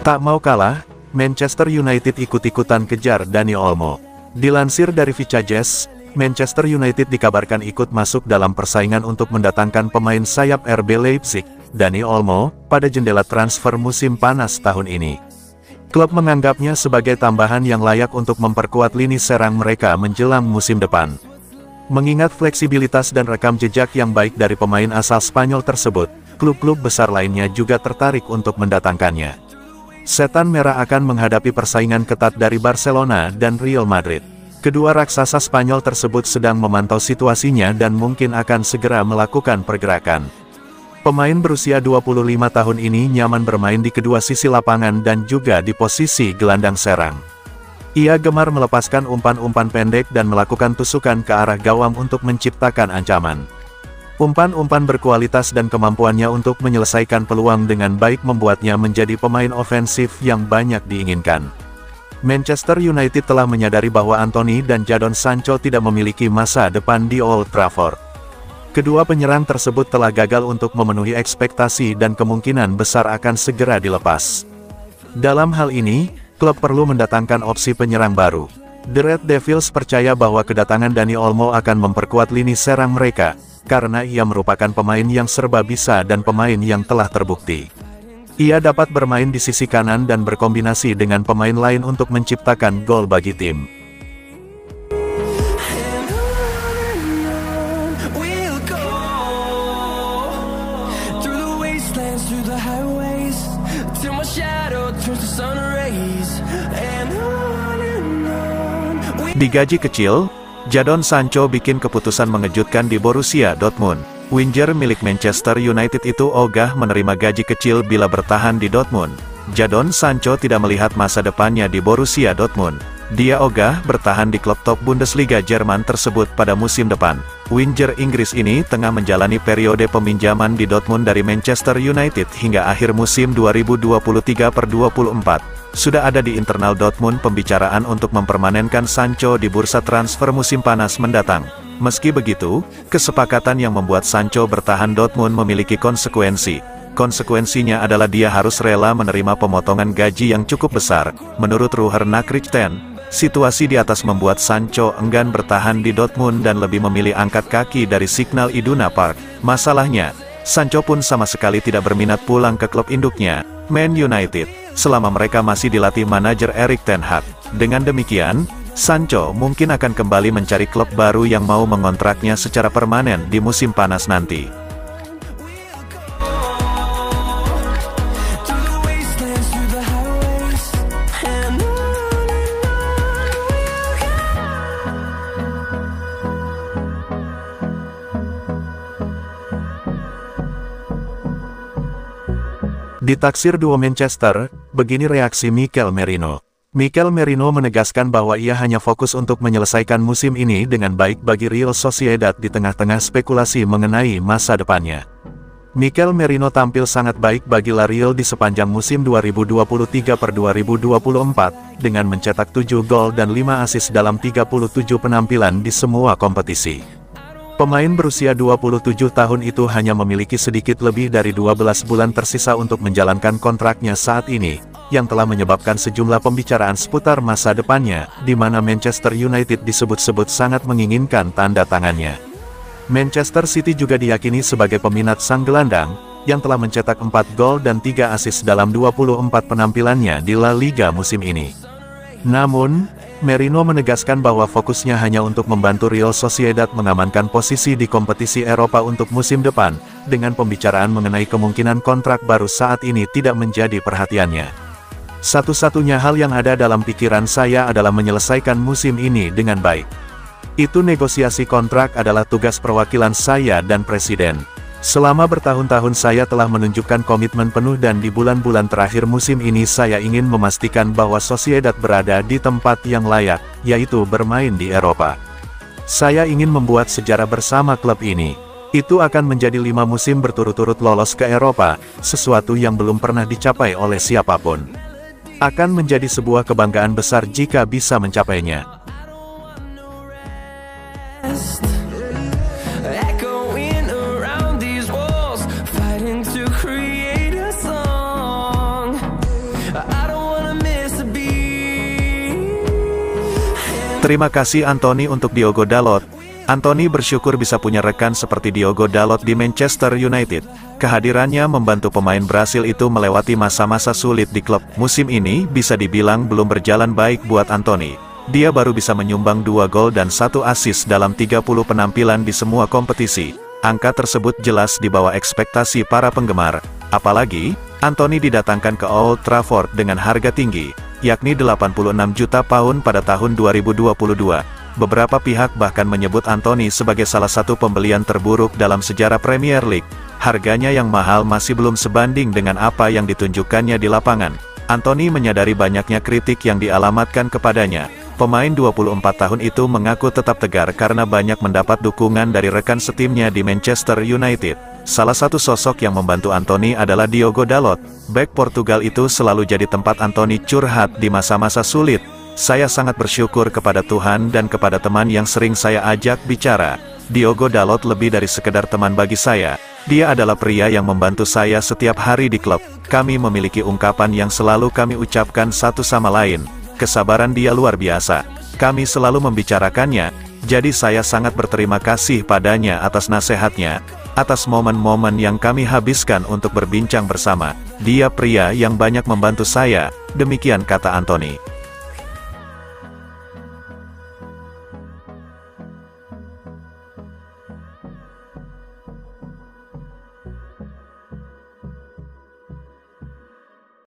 Tak mau kalah, Manchester United ikut-ikutan kejar Dani Olmo. Dilansir dari Vicajes, Manchester United dikabarkan ikut masuk dalam persaingan untuk mendatangkan pemain sayap RB Leipzig, Dani Olmo, pada jendela transfer musim panas tahun ini. Klub menganggapnya sebagai tambahan yang layak untuk memperkuat lini serang mereka menjelang musim depan. Mengingat fleksibilitas dan rekam jejak yang baik dari pemain asal Spanyol tersebut, klub-klub besar lainnya juga tertarik untuk mendatangkannya. Setan Merah akan menghadapi persaingan ketat dari Barcelona dan Real Madrid. Kedua raksasa Spanyol tersebut sedang memantau situasinya dan mungkin akan segera melakukan pergerakan. Pemain berusia 25 tahun ini nyaman bermain di kedua sisi lapangan dan juga di posisi gelandang serang. Ia gemar melepaskan umpan-umpan pendek dan melakukan tusukan ke arah gawang untuk menciptakan ancaman. Umpan-umpan berkualitas dan kemampuannya untuk menyelesaikan peluang dengan baik membuatnya menjadi pemain ofensif yang banyak diinginkan. Manchester United telah menyadari bahwa Anthony dan Jadon Sancho tidak memiliki masa depan di Old Trafford. Kedua penyerang tersebut telah gagal untuk memenuhi ekspektasi dan kemungkinan besar akan segera dilepas. Dalam hal ini, klub perlu mendatangkan opsi penyerang baru. The Red Devils percaya bahwa kedatangan Dani Olmo akan memperkuat lini serang mereka, karena ia merupakan pemain yang serba bisa dan pemain yang telah terbukti. Ia dapat bermain di sisi kanan dan berkombinasi dengan pemain lain untuk menciptakan gol bagi tim. Digaji kecil, Jadon Sancho bikin keputusan mengejutkan di Borussia Dortmund. Winger milik Manchester United itu ogah menerima gaji kecil bila bertahan di Dortmund. Jadon Sancho tidak melihat masa depannya di Borussia Dortmund. Dia ogah bertahan di klub top Bundesliga Jerman tersebut pada musim depan. Winger Inggris ini tengah menjalani periode peminjaman di Dortmund dari Manchester United hingga akhir musim 2023/24. Sudah ada di internal Dortmund pembicaraan untuk mempermanenkan Sancho di bursa transfer musim panas mendatang. Meski begitu, kesepakatan yang membuat Sancho bertahan Dortmund memiliki konsekuensi. Konsekuensinya adalah dia harus rela menerima pemotongan gaji yang cukup besar. Menurut Ruher Nachrichten, situasi di atas membuat Sancho enggan bertahan di Dortmund dan lebih memilih angkat kaki dari Signal Iduna Park. Masalahnya, Sancho pun sama sekali tidak berminat pulang ke klub induknya, Man United, selama mereka masih dilatih manajer Erik ten Hag. Dengan demikian, Sancho mungkin akan kembali mencari klub baru yang mau mengontraknya secara permanen di musim panas nanti. Ditaksir duo Manchester, begini reaksi Mikel Merino. Mikel Merino menegaskan bahwa ia hanya fokus untuk menyelesaikan musim ini dengan baik bagi Real Sociedad di tengah-tengah spekulasi mengenai masa depannya. Mikel Merino tampil sangat baik bagi La Real di sepanjang musim 2023/2024, dengan mencetak 7 gol dan 5 assist dalam 37 penampilan di semua kompetisi. Pemain berusia 27 tahun itu hanya memiliki sedikit lebih dari 12 bulan tersisa untuk menjalankan kontraknya saat ini, yang telah menyebabkan sejumlah pembicaraan seputar masa depannya, di mana Manchester United disebut-sebut sangat menginginkan tanda tangannya. Manchester City juga diyakini sebagai peminat sang gelandang, yang telah mencetak 4 gol dan 3 assist dalam 24 penampilannya di La Liga musim ini. Namun, Merino menegaskan bahwa fokusnya hanya untuk membantu Real Sociedad mengamankan posisi di kompetisi Eropa untuk musim depan, dengan pembicaraan mengenai kemungkinan kontrak baru saat ini tidak menjadi perhatiannya. Satu-satunya hal yang ada dalam pikiran saya adalah menyelesaikan musim ini dengan baik. Itu negosiasi kontrak adalah tugas perwakilan saya dan Presiden. Selama bertahun-tahun saya telah menunjukkan komitmen penuh dan di bulan-bulan terakhir musim ini saya ingin memastikan bahwa Sociedad berada di tempat yang layak, yaitu bermain di Eropa. Saya ingin membuat sejarah bersama klub ini. Itu akan menjadi 5 musim berturut-turut lolos ke Eropa, sesuatu yang belum pernah dicapai oleh siapapun. Akan menjadi sebuah kebanggaan besar jika bisa mencapainya. I Terima kasih Anthony untuk Diogo Dalot. Anthony bersyukur bisa punya rekan seperti Diogo Dalot di Manchester United. Kehadirannya membantu pemain Brasil itu melewati masa-masa sulit di klub. Musim ini bisa dibilang belum berjalan baik buat Anthony. Dia baru bisa menyumbang 2 gol dan 1 assist dalam 30 penampilan di semua kompetisi. Angka tersebut jelas di bawah ekspektasi para penggemar. Apalagi, Anthony didatangkan ke Old Trafford dengan harga tinggi, yakni 86 juta pound pada tahun 2022. Beberapa pihak bahkan menyebut Anthony sebagai salah satu pembelian terburuk dalam sejarah Premier League. Harganya yang mahal masih belum sebanding dengan apa yang ditunjukkannya di lapangan. Anthony menyadari banyaknya kritik yang dialamatkan kepadanya. Pemain 24 tahun itu mengaku tetap tegar karena banyak mendapat dukungan dari rekan setimnya di Manchester United. Salah satu sosok yang membantu Anthony adalah Diogo Dalot. Bek Portugal itu selalu jadi tempat Anthony curhat di masa-masa sulit. Saya sangat bersyukur kepada Tuhan dan kepada teman yang sering saya ajak bicara. Diogo Dalot lebih dari sekedar teman bagi saya. Dia adalah pria yang membantu saya setiap hari di klub. Kami memiliki ungkapan yang selalu kami ucapkan satu sama lain. Kesabaran dia luar biasa. Kami selalu membicarakannya, jadi saya sangat berterima kasih padanya atas nasihatnya, atas momen-momen yang kami habiskan untuk berbincang bersama. Dia pria yang banyak membantu saya, demikian kata Anthony.